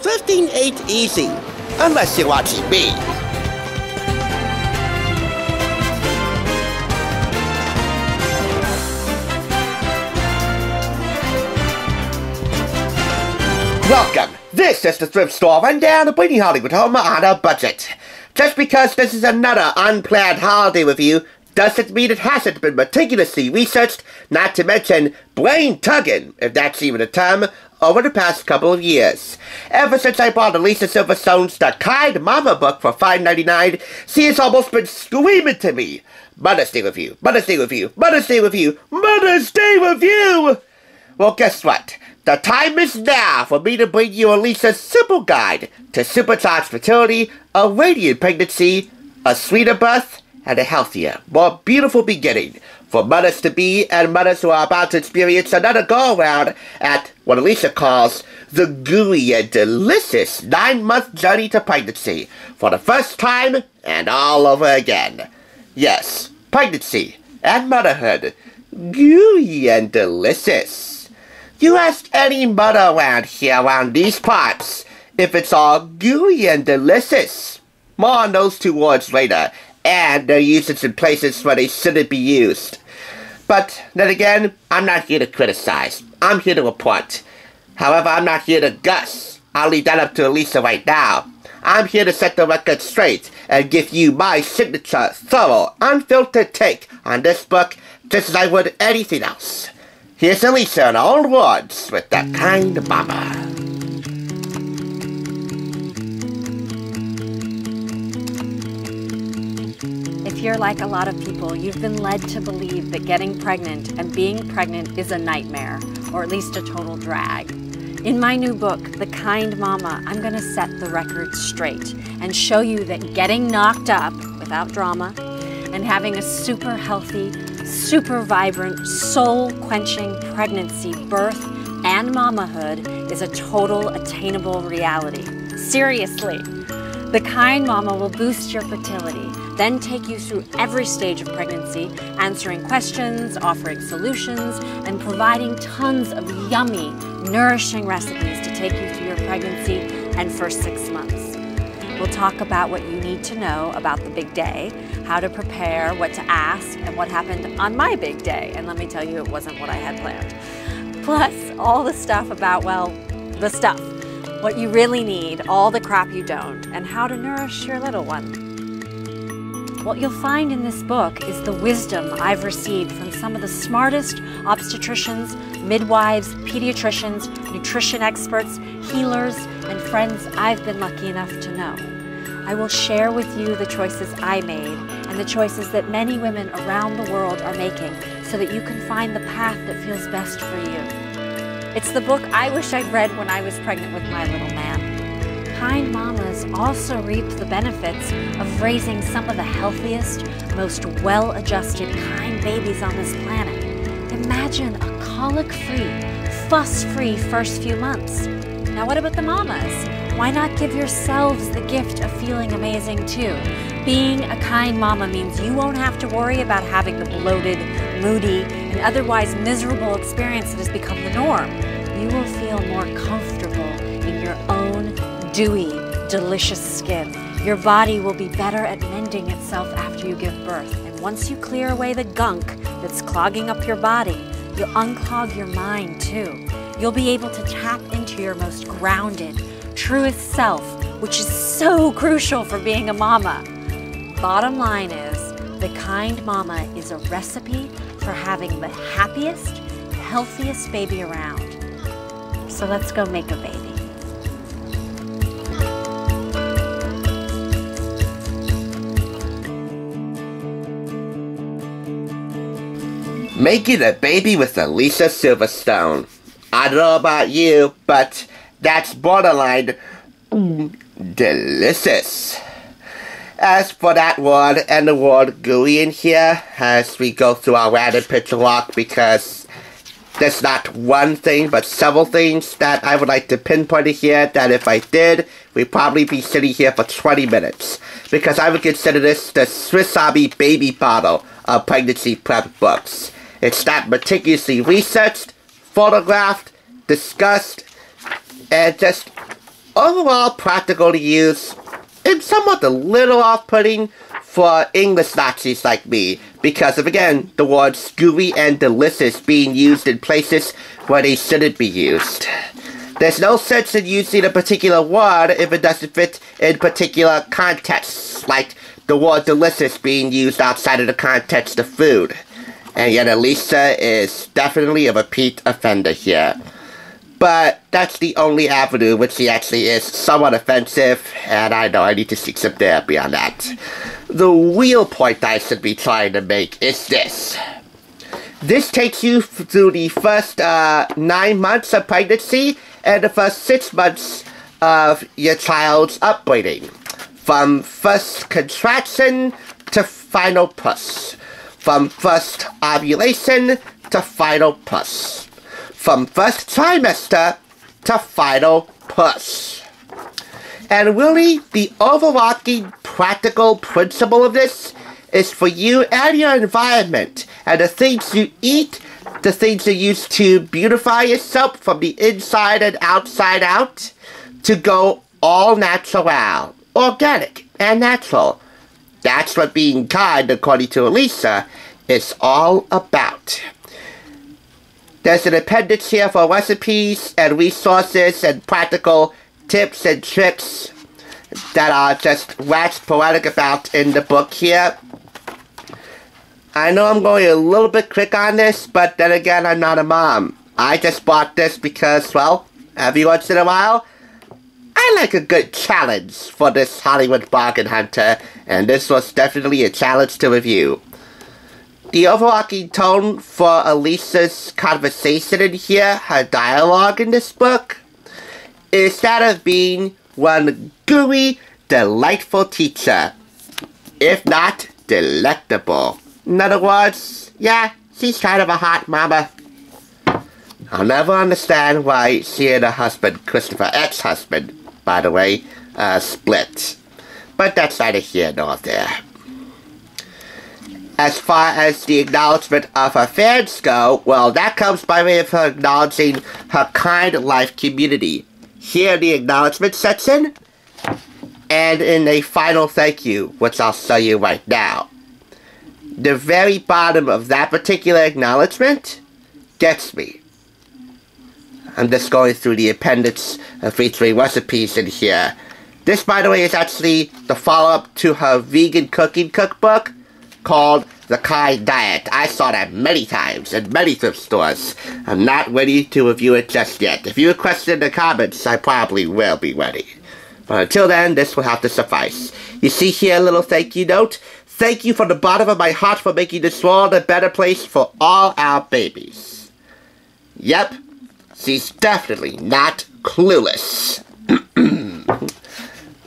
thrifting ain't easy, unless you're watching me. Welcome! This is the Thrift Store Rundown, bringing Hollywood home on a budget. Just because this is another unplanned holiday review doesn't mean it hasn't been meticulously researched, not to mention brain-tugging, if that's even a term, over the past couple of years. Ever since I bought Alicia Silverstone's The Kind Mama book for $5.99, she has almost been screaming to me, Mother's Day review, Mother's Day review, Mother's Day review, Mother's Day review! Well, guess what? The time is now for me to bring you Alicia's simple guide to supercharged fertility, a radiant pregnancy, a sweeter birth, and a healthier, more beautiful beginning for mothers-to-be and mothers who are about to experience another go-around at what Alicia calls the gooey and delicious 9-month journey to pregnancy for the first time and all over again. Yes, pregnancy and motherhood, gooey and delicious. You ask any mother around here, around these parts, if it's all gooey and delicious. More on those two words later, and their usage in places where they shouldn't be used. But then again, I'm not here to criticize. I'm here to report. However, I'm not here to gush. I'll leave that up to Alicia right now. I'm here to set the record straight and give you my signature, thorough, unfiltered take on this book, just as I would anything else. Here's Alicia in her own words with The Kind Mama. If you're like a lot of people, you've been led to believe that getting pregnant and being pregnant is a nightmare, or at least a total drag. In my new book, The Kind Mama, I'm going to set the record straight and show you that getting knocked up without drama and having a super healthy, super vibrant, soul-quenching pregnancy, birth, and mamahood is a total attainable reality. Seriously. The Kind Mama will boost your fertility, then take you through every stage of pregnancy, answering questions, offering solutions, and providing tons of yummy, nourishing recipes to take you through your pregnancy and first 6 months. We'll talk about what you need to know about the big day, how to prepare, what to ask, and what happened on my big day. And let me tell you, it wasn't what I had planned. Plus, all the stuff about, well, the stuff. What you really need, all the crap you don't, and how to nourish your little one. What you'll find in this book is the wisdom I've received from some of the smartest obstetricians, midwives, pediatricians, nutrition experts, healers, and friends I've been lucky enough to know. I will share with you the choices I made and the choices that many women around the world are making so that you can find the path that feels best for you. It's the book I wish I'd read when I was pregnant with my little man. Kind mamas also reap the benefits of raising some of the healthiest, most well-adjusted, kind babies on this planet. Imagine a colic-free, fuss-free first few months. Now what about the mamas? Why not give yourselves the gift of feeling amazing too? Being a kind mama means you won't have to worry about having the bloated, moody, and otherwise miserable experience that has become the norm. You will feel more comfortable in your own dewy, delicious skin. Your body will be better at mending itself after you give birth. And once you clear away the gunk that's clogging up your body, you'll unclog your mind too. You'll be able to tap into your most grounded, truest self, which is so crucial for being a mama. Bottom line is, The Kind Mama is a recipe for having the happiest, healthiest baby around. So let's go make a baby. Making a baby with Alicia Silverstone. I don't know about you, but that's borderline delicious. As for that word and the word gooey in here, as we go through our random picture walk, because there's not one thing, but several things that I would like to pinpoint here that if I did, we'd probably be sitting here for 20 minutes. Because I would consider this the Swiss Army baby bottle of pregnancy prep books. It's not meticulously researched, photographed, discussed, and just overall practical to use, and somewhat a little off-putting for English Nazis like me, because of, again, the words gooey and delicious being used in places where they shouldn't be used. There's no sense in using a particular word if it doesn't fit in particular contexts, like the word delicious being used outside of the context of food. And yet Alicia is definitely a repeat offender here. But that's the only avenue which she actually is somewhat offensive, and I know I need to seek some therapy on that. The real point I should be trying to make is this. This takes you through the first 9 months of pregnancy and the first 6 months of your child's upbringing. From first contraction to final puss. From first ovulation to final puss. From first trimester to final puss. And really, the overarching practical principle of this is for you and your environment, and the things you eat, the things you use to beautify yourself from the inside and outside out, to go all natural, organic, and natural. That's what being kind, according to Alicia, is all about. There's an appendix here for recipes and resources and practical tips and tricks that are just wax poetic about in the book here. I know I'm going a little bit quick on this, but then again, I'm not a mom. I just bought this because, well, every once in a while, I like a good challenge for this Hollywood bargain hunter, and this was definitely a challenge to review. The overarching tone for Alicia's conversation in here, her dialogue in this book, is that of being one gooey, delightful teacher, if not delectable. In other words, yeah, she's kind of a hot mama. I'll never understand why she and her husband, Christopher, ex-husband, by the way, split. But that's neither here nor there. As far as the acknowledgement of her fans go, well, that comes by way of her acknowledging her kind life community. Here in the acknowledgement section, and in a final thank you, which I'll show you right now. The very bottom of that particular acknowledgement gets me. I'm just going through the appendix featuring recipes in here. This, by the way, is actually the follow-up to her vegan cooking cookbook called The Kind Diet. I saw that many times in many thrift stores. I'm not ready to review it just yet. If you request it in the comments, I probably will be ready. But until then, this will have to suffice. You see here a little thank you note? Thank you from the bottom of my heart for making this world a better place for all our babies. Yep, she's definitely not clueless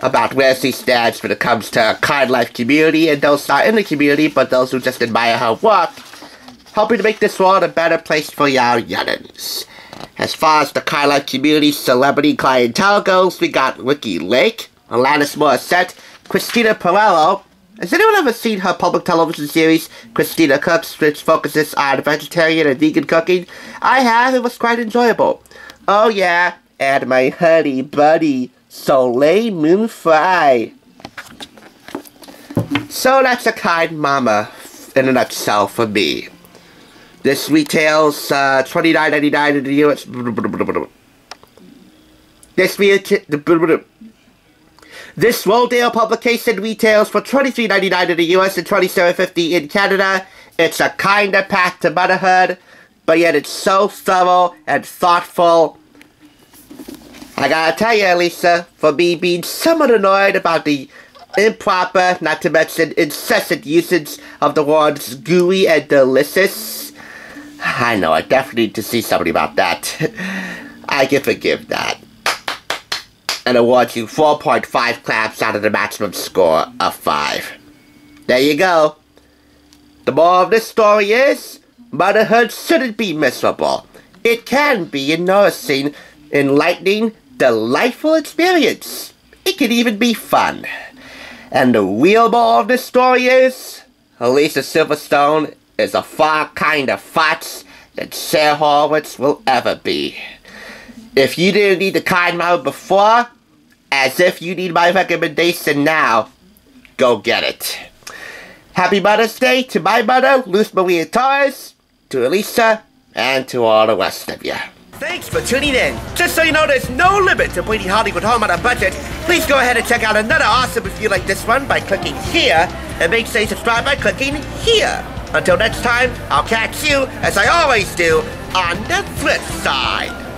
about where she stands when it comes to kind life community and those not in the community, but those who just admire her work, helping to make this world a better place for y'all youngins. As far as the kind life community celebrity clientele goes, we got Ricky Lake, Alanis Morissette, Christina Perello. Has anyone ever seen her public television series, Christina Cooks, which focuses on vegetarian and vegan cooking? I have. It was quite enjoyable. Oh yeah, and my honey buddy, Soleil Moon Frye. So that's a kind mama in a nutshell for me. This retails $29.99 in the US. This Rodale publication retails for $23.99 in the US and $27.50 in Canada. It's a kinda path to motherhood, but yet it's so thorough and thoughtful. I gotta tell you, Alicia, for me being somewhat annoyed about the improper, not to mention incessant usage of the words gooey and delicious, I know, I definitely need to see somebody about that. I can forgive that. And award you 4.5 claps out of the maximum score of 5. There you go. The moral of this story is, motherhood shouldn't be miserable. It can be a nourishing, enlightening, delightful experience. It can even be fun. And the real moral of this story is, Alicia Silverstone is a far kinder fox than Sarah Horowitz will ever be. If you didn't need the kind mama before, As if you need my recommendation now. Go get it. Happy Mother's Day to my mother, Luz Maria Torres, to Alicia, and to all the rest of you. Thanks for tuning in. Just so you know, there's no limit to bringing Hollywood home on a budget. Please go ahead and check out another awesome review like this one by clicking here, and make sure you subscribe by clicking here. Until next time, I'll catch you, as I always do, on the flip side.